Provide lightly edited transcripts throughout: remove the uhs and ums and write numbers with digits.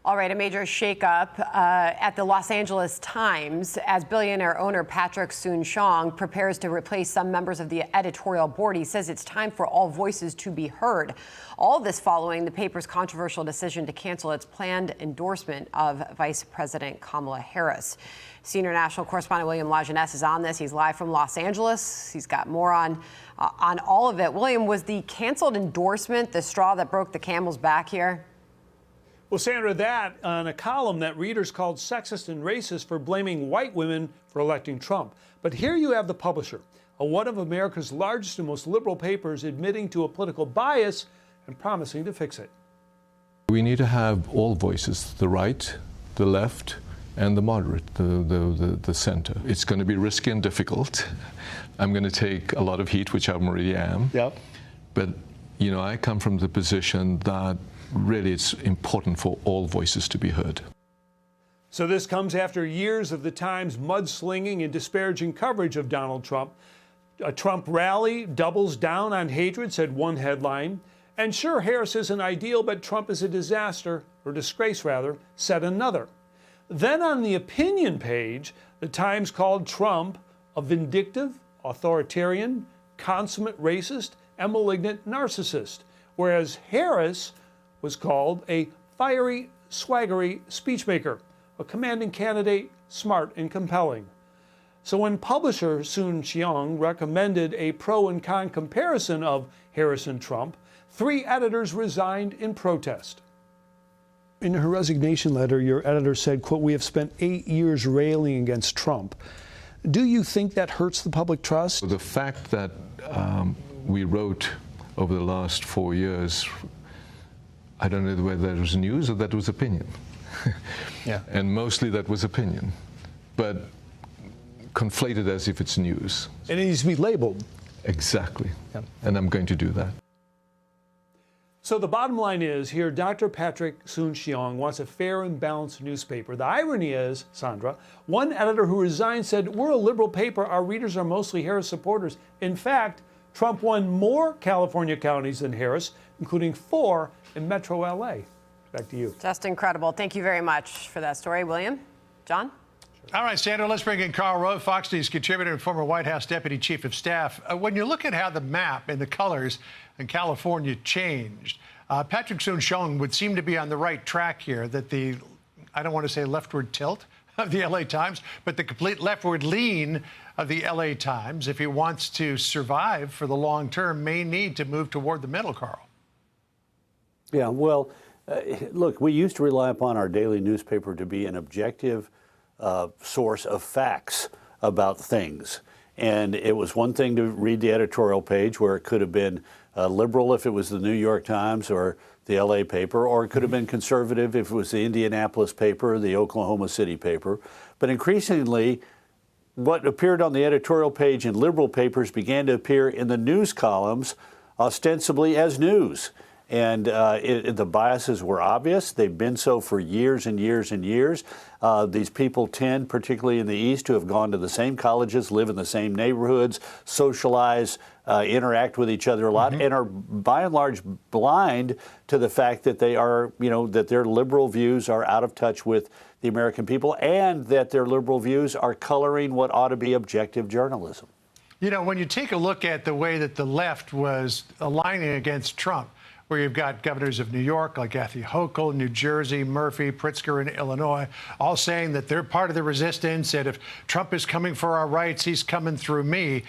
All right, a major shakeup at the Los Angeles Times as billionaire owner Patrick Soon-Shiong prepares to replace some members of the editorial board. He says it's time for all voices to be heard. All this following the paper's controversial decision to cancel its planned endorsement of Vice President Kamala Harris. Senior national correspondent William Jeunesse is on this. He's live from Los Angeles. He's got more on all of it. William, was the canceled endorsement the straw that broke the camel's back here? Well, Sandra, that on a column that readers called sexist and racist for blaming white women for electing Trump. But here you have the publisher, one of America's largest and most liberal papers, admitting to a political bias and promising to fix it. We need to have all voices, the right, the left, and the moderate, the center. It's going to be risky and difficult. I'm going to take a lot of heat, which I already am. Yep. But, you know, I come from the position that really it's important for all voices to be heard. So this comes after years of the Times mudslinging and disparaging coverage of Donald Trump. A Trump rally doubles down on hatred, said one headline. And sure, Harris isn't ideal, but Trump is a disaster, or disgrace rather, said another. Then on the opinion page, the Times called Trump a vindictive, authoritarian, consummate racist, and malignant narcissist, whereas Harris was called a fiery, swaggery speechmaker, a commanding candidate, smart and compelling. So when publisher Soon-Shiong recommended a pro and con comparison of Harris and Trump, 3 editors resigned in protest. In her resignation letter, your editor said, quote, "We have spent 8 years railing against Trump." Do you think that hurts the public trust? The fact that we wrote over the last 4 years, I don't know whether that was news or that was opinion. Yeah. And mostly that was opinion, but conflated as if it's news. And it needs to be labeled. Exactly. Yeah. And I'm going to do that. So the bottom line is here, Dr. Patrick Soon-Shiong wants a fair and balanced newspaper. The irony is, Sandra, one editor who resigned said, "We're a liberal paper. Our readers are mostly Harris supporters." In fact, Trump won more California counties than Harris, including 4 in Metro LA. Back to you. Just incredible. Thank you very much for that story, William. John? All right, Sandra, let's bring in Karl Rove, Fox News contributor and former White House Deputy Chief of Staff. When you look at how the map and the colors in California changed, Patrick Soon-Shiong would seem to be on the right track here, that the, I don't want to say leftward tilt of the LA Times, but the complete leftward lean of the LA Times, if he wants to survive for the long term, may need to move toward the middle, Karl. Yeah, well, look, we used to rely upon our daily newspaper to be an objective source of facts about things. And it was one thing to read the editorial page where it could have been liberal if it was the New York Times or the LA paper, or it could have been conservative if it was the Indianapolis paper or the Oklahoma City paper. But increasingly, what appeared on the editorial page in liberal papers began to appear in the news columns ostensibly as news. And the biases were obvious. They've been so for years and years and years. These people tend, particularly in the East, to have gone to the same colleges, live in the same neighborhoods, socialize, interact with each other a lot, and are by and large blind to the fact that they are, you know, that their liberal views are out of touch with the American people, and that their liberal views are coloring what ought to be objective journalism. You know, when you take a look at the way that the left was aligning against Trump, where you've got governors of New York like Kathy Hochul, New Jersey, Murphy, Pritzker in Illinois, all saying that they're part of the resistance, and if Trump is coming for our rights, he's coming through me.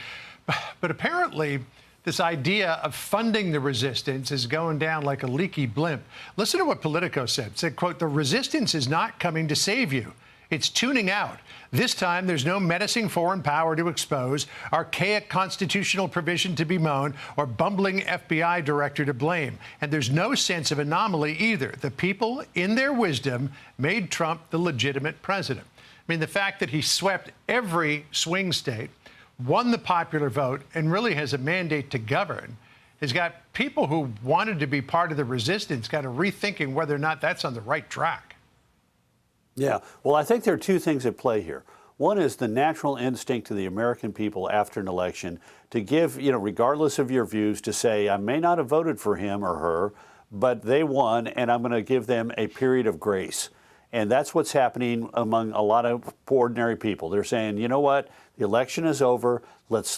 But apparently, this idea of funding the resistance is going down like a leaky blimp. Listen to what Politico said. It said, quote, "The resistance is not coming to save you. It's tuning out. This time, there's no menacing foreign power to expose, archaic constitutional provision to bemoan, or bumbling FBI director to blame. And there's no sense of anomaly either. The people, in their wisdom, made Trump the legitimate president." I mean, the fact that he swept every swing state, won the popular vote, and really has a mandate to govern, has got people who wanted to be part of the resistance kind of rethinking whether or not that's on the right track. Yeah, well, I think there are 2 things at play here. One is the natural instinct to the American people after an election to give, you know, regardless of your views, to say, I may not have voted for him or her, but they won, and I'm going to give them a period of grace. And that's what's happening among a lot of ordinary people. They're saying, you know what, the election is over. Let's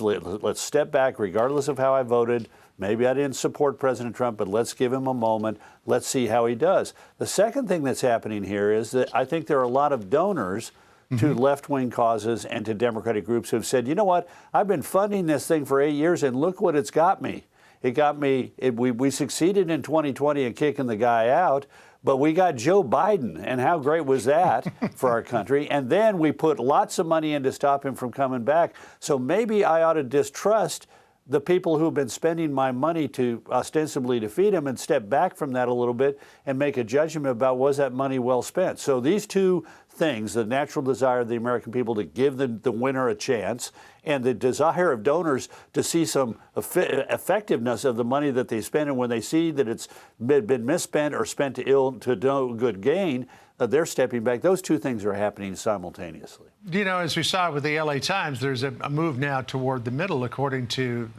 step back, regardless of how I voted. Maybe I didn't support President Trump, but let's give him a moment. Let's see how he does. The second thing that's happening here is that I think there are a lot of donors to left-wing causes and to Democratic groups who've said, you know what, I've been funding this thing for 8 years, and look what it's got me. It got me, we succeeded in 2020 in kicking the guy out, but we got Joe Biden, and how great was that for our country? And then we put lots of money in to stop him from coming back. So maybe I ought to distrust the people who've been spending my money to ostensibly defeat him and step back from that a little bit and make a judgment about, was that money well spent? So these two things, the natural desire of the American people to give the winner a chance and the desire of donors to see some effectiveness of the money that they spend, and when they see that it's been misspent or spent to no good gain, they're stepping back. Those two things are happening simultaneously. You know, as we saw with the LA Times, there's a move now toward the middle, according to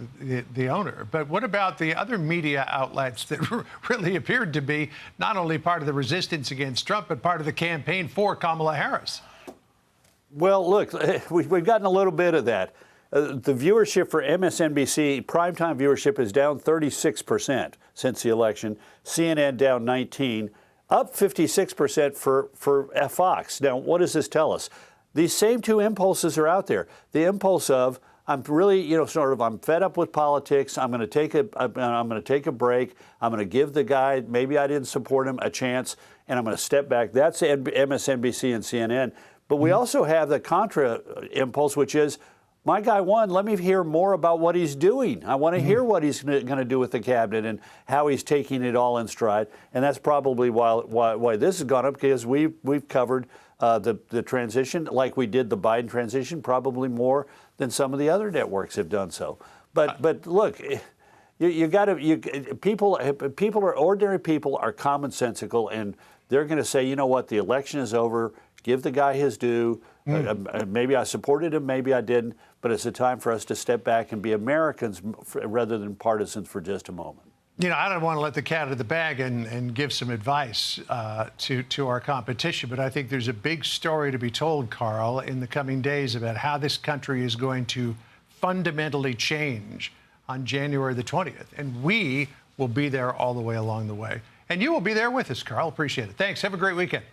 the owner. But what about the other media outlets that really appeared to be not only part of the resistance against Trump, but part of the campaign for Kamala Harris? Well, look, we've gotten a little bit of that. The viewership for MSNBC, primetime viewership, is down 36% since the election. CNN down 19%. Up 56% for Fox. Now, what does this tell us? These same two impulses are out there. The impulse of, I'm really, I'm fed up with politics. I'm going to take a break. I'm going to give the guy, maybe I didn't support him, a chance, and I'm going to step back. That's MSNBC and CNN. But we also have the contra impulse, which is, my guy won. Let me hear more about what he's doing. I want to hear what he's going to do with the cabinet and how he's taking it all in stride. And that's probably why this has gone up, because we've covered the transition like we did the Biden transition, probably more than some of the other networks have done so. But look, ordinary people are commonsensical, and they're going to say, you know what, the election is over. Give the guy his due. Maybe I supported him, maybe I didn't, but it's a time for us to step back and be Americans rather than partisans for just a moment. You know, I don't want to let the cat out of the bag and give some advice to our competition, but I think there's a big story to be told, Karl, in the coming days about how this country is going to fundamentally change on January the 20th. And we will be there all the way along the way. And you will be there with us, Karl. Appreciate it. Thanks. Have a great weekend.